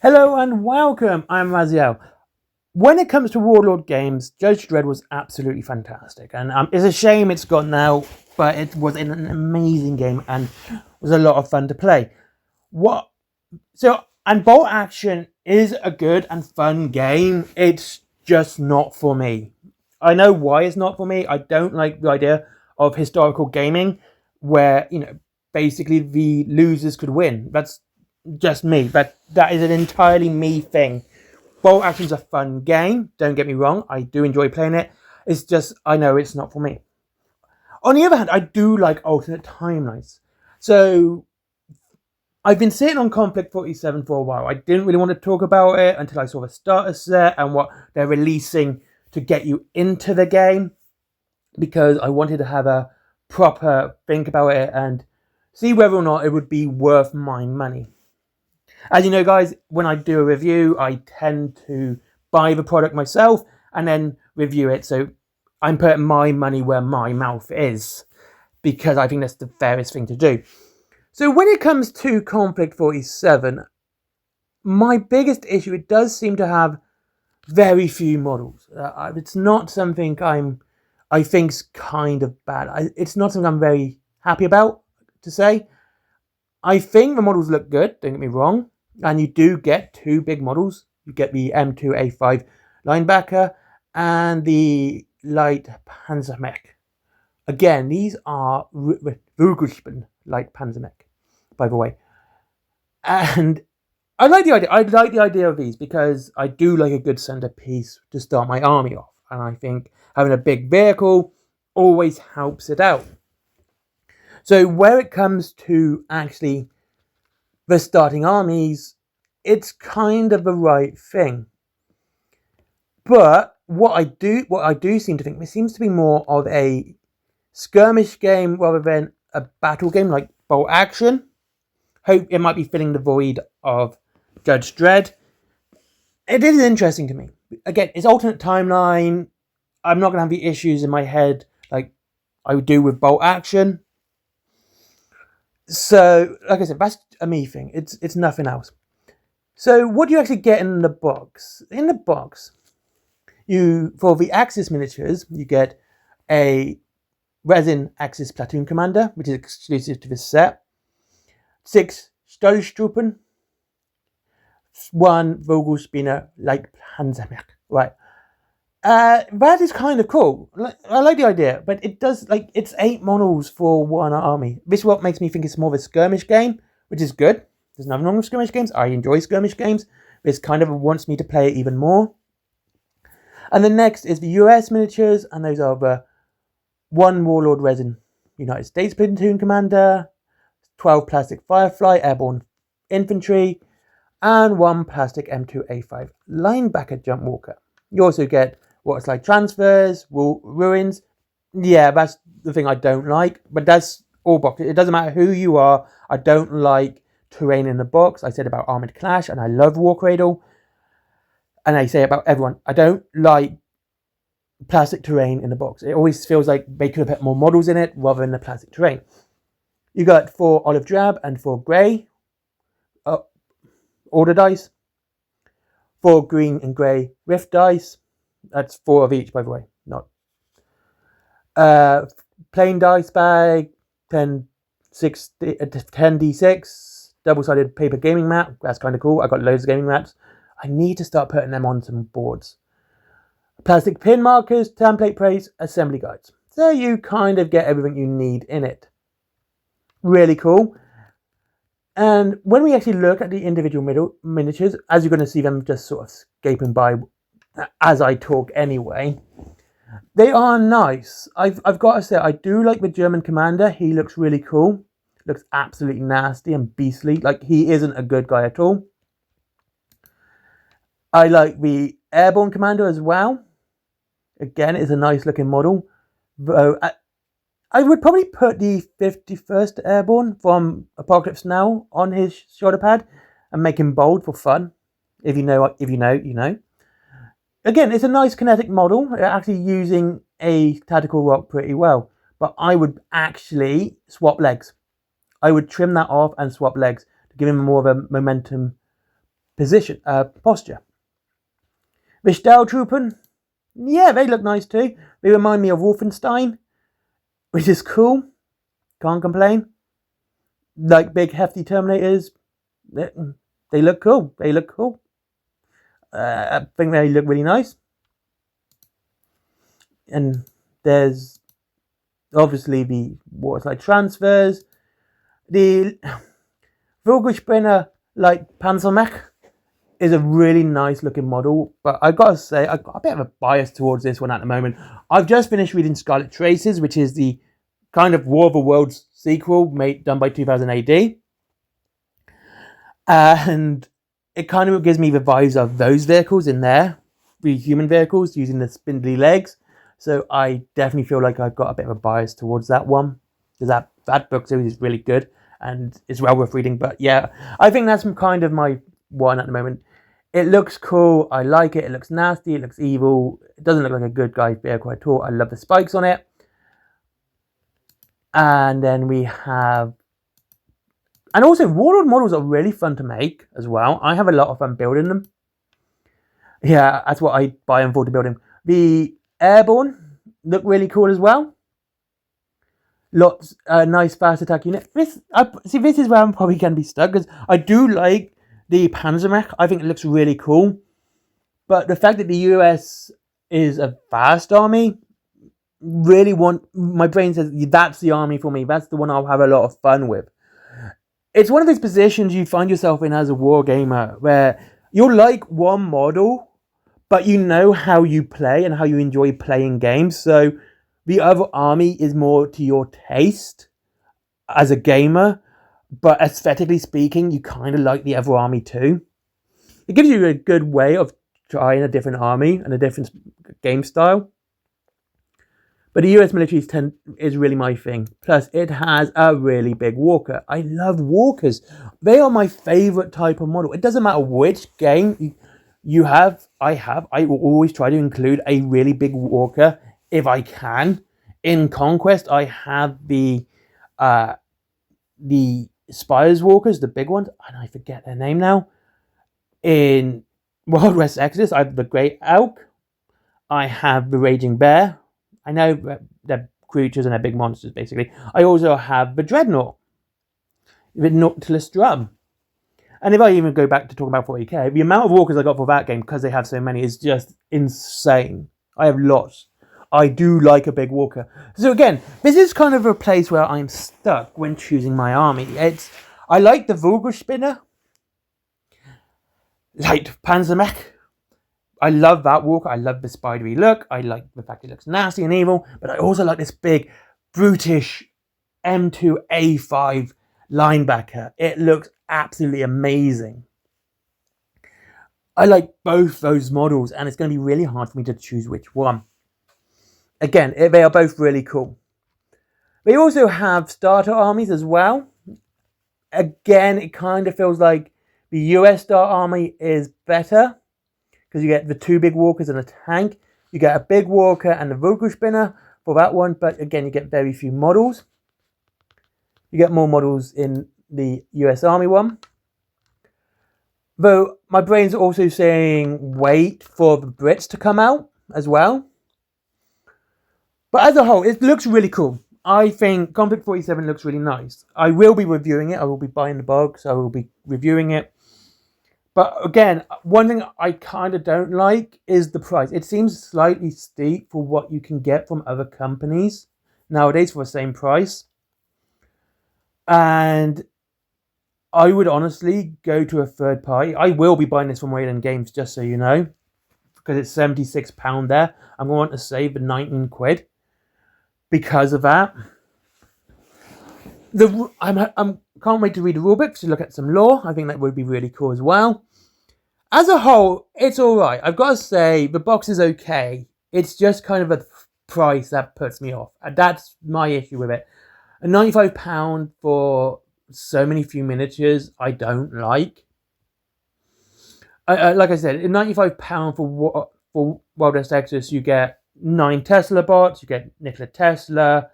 Hello and welcome, I'm Raziel. When it comes to Warlord games, Judge Dredd was absolutely fantastic. And it's a shame it's gone now, but it was an amazing game and was a lot of fun to play. And Bolt Action is a good and fun game. It's just not for me. I know why it's not for me. I don't like the idea of historical gaming where, basically the losers could win. That's just me, but that is an entirely me thing. Bolt Action's a fun game, don't get me wrong, I do enjoy playing it. It's just, I know it's not for me. On the other hand, I do like alternate timelines. So, I've been sitting on Konflikt 47 for a while. I didn't really want to talk about it until I saw the starter set and what they're releasing to get you into the game, because I wanted to have a proper think about it and see whether or not it would be worth my money. As you know, guys, when I do a review, I tend to buy the product myself and then review it. So I'm putting my money where my mouth is, because I think that's the fairest thing to do. So when it comes to Konflikt 47, my biggest issue, it does seem to have very few models. It's not something I think's kind of bad. It's not something I'm very happy about, to say. I think the models look good, don't get me wrong. And you do get two big models. You get the M2A5 linebacker and the light Panzermech. Again, these are Vogelspen light Panzermech, by the way. And I like the idea. I like the idea of these because I do like a good centerpiece to start my army off. And I think having a big vehicle always helps it out. So where it comes to actually the starting armies, it's kind of the right thing. But what I do seem to think, it seems to be more of a skirmish game rather than a battle game like Bolt Action. Hope it might be filling the void of Judge Dredd. It is interesting to me. Again, it's alternate timeline. I'm not going to have the issues in my head like I would do with Bolt Action. So, like I said, that's a me thing. It's nothing else. So, what do you actually get in the box? In the box, for the Axis miniatures, you get a resin Axis platoon commander, which is exclusive to this set. 6 Stollstruppen. 1 Vogelspinner light Panzermech. Right. That is kind of cool. I like the idea, but it does, it's 8 models for one army. This is what makes me think it's more of a skirmish game, which is good. There's nothing wrong with skirmish games. I enjoy skirmish games. This kind of wants me to play it even more. And the next is the US miniatures, and those are the 1 Warlord Resin United States Platoon Commander, 12 plastic Firefly Airborne Infantry, and 1 plastic M2A5 Linebacker Jump Walker. You also get what's like transfers, ruins. Yeah, that's the thing I don't like. But that's all boxes. It doesn't matter who you are. I don't like terrain in the box. I said about Armored Clash, and I love War Cradle. And I say about everyone, I don't like plastic terrain in the box. It always feels like they could have put more models in it rather than the plastic terrain. You got 4 olive drab and 4 grey order dice. 4 green and grey rift dice. That's 4 of each, by the way. Not plain dice bag. 10d6 double-sided paper gaming mat. That's kind of cool. I got loads of gaming mats. I need to start putting them on some boards. Plastic pin markers, template plates, assembly guides. So you kind of get everything you need in it. Really cool. And when we actually look at the individual miniatures, as you're going to see them just sort of escaping by as I talk anyway, they are nice. I've got to say, I do like the German commander. He looks really cool. Looks absolutely nasty and beastly. Like, he isn't a good guy at all. I like the airborne commander as well. Again, it's a nice looking model. Though I would probably put the 51st Airborne from Apocalypse Now on his shoulder pad and make him bold for fun. If you know, you know. Again, it's a nice kinetic model. They're actually using a tactical rock pretty well. But I would actually swap legs. I would trim that off and swap legs to give him more of a momentum posture. The Stahltruppen, yeah, they look nice too. They remind me of Wolfenstein, which is cool. Can't complain. Like big hefty Terminators, they look cool. I think they look really nice. And there's obviously the waterslide transfers. The Vogelspinner like Panzermech is a really nice looking model, but I gotta say, I've got a bit of a bias towards this one at the moment. I've just finished reading Scarlet Traces, which is the kind of War of the Worlds sequel done by 2000 AD. And it kind of gives me the vibes of those vehicles in there, the human vehicles using the spindly legs. So I definitely feel like I've got a bit of a bias towards that one, because that book series is really good and it's well worth reading. But yeah, I think that's kind of my one at the moment. It looks cool. I like it. It looks nasty. It looks evil. It doesn't look like a good guy vehicle at all. I love the spikes on it. And then we have... And also, Warlord models are really fun to make as well. I have a lot of fun building them. Yeah, that's what I buy them for, to build them. The Airborne look really cool as well. Lots nice fast attack unit. This is where I'm probably going to be stuck, because I do like the Panzermech. I think it looks really cool. But the fact that the US is a fast army, my brain says that's the army for me. That's the one I'll have a lot of fun with. It's one of those positions you find yourself in as a war gamer, where you'll like one model, but you know how you play and how you enjoy playing games. So the other army is more to your taste as a gamer, but aesthetically speaking, you kind of like the other army too. It gives you a good way of trying a different army and a different game style. But the US military is really my thing. Plus, it has a really big walker. I love walkers. They are my favorite type of model. It doesn't matter which game you have, I will always try to include a really big walker if I can. In Conquest, I have the Spires walkers, the big ones, and I forget their name now. In Wild West Exodus, I have the Great Elk. I have the Raging Bear. I know they're creatures and they're big monsters, basically. I also have the Dreadnought, the Nautilus Drum. And if I even go back to talking about 40k, the amount of walkers I got for that game, because they have so many, is just insane. I have lots. I do like a big walker. So again, this is kind of a place where I'm stuck when choosing my army. I like the Vogelspinner, like Panzermech. I love that walker. I love the spidery look. I like the fact it looks nasty and evil. But I also like this big, brutish M2A5 linebacker. It looks absolutely amazing. I like both those models, and it's going to be really hard for me to choose which one. Again, they are both really cool. They also have starter armies as well. Again, it kind of feels like the US Star Army is better, because you get the two big walkers and a tank. You get a big walker and a Vogelspinner for that one, but again, you get very few models. You get more models in the US Army one. Though my brain's also saying wait for the Brits to come out as well. But as a whole, it looks really cool. I think Konflikt 47 looks really nice. I will be reviewing it. I will be buying the box. I will be reviewing it. But again, one thing I kind of don't like is the price. It seems slightly steep for what you can get from other companies nowadays for the same price. And I would honestly go to a third party. I will be buying this from Wayland Games, just so you know, because it's £76 there. I'm going to want to save the 19 quid because of that. I'm can't wait to read the rulebook to look at some lore. I think that would be really cool as well. As a whole, it's alright. I've got to say, the box is okay. It's just kind of a price that puts me off. And that's my issue with it. A £95 for so many few miniatures, I don't like. Like I said, £95 for Wild West Exodus, you get 9 Tesla bots, you get Nikola Tesla,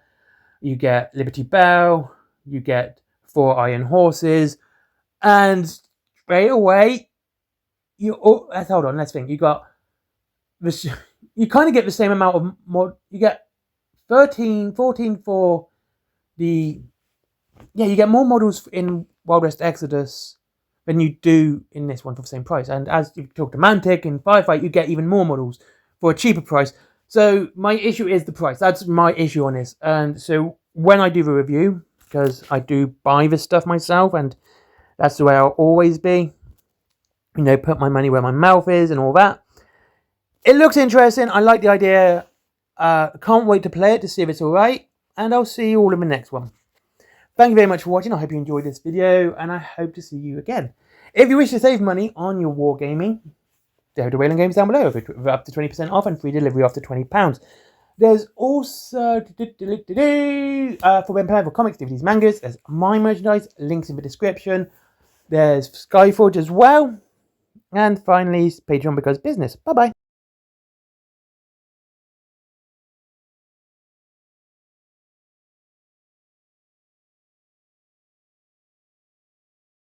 you get Liberty Bell, you get 4 Iron Horses, and straight away, hold on, let's think. You got this. You kind of get the same amount of mod. You get 13, 14 for the. Yeah, you get more models in Wild West Exodus than you do in this one for the same price. And as you talk to Mantic and Firefight, you get even more models for a cheaper price. So my issue is the price. That's my issue on this. And so when I do the review, because I do buy this stuff myself, and that's the way I'll always be, put my money where my mouth is and all that. It looks interesting. I like the idea. Can't wait to play it to see if it's alright. And I'll see you all in the next one. Thank you very much for watching. I hope you enjoyed this video, and I hope to see you again. If you wish to save money on your wargaming, go to Wayland Games down below for up to 20% off and free delivery after £20. There's also, for when playing for comics, DVDs, mangas, there's my merchandise, links in the description. There's Skyforge as well. And finally, Patreon because business. Bye-bye.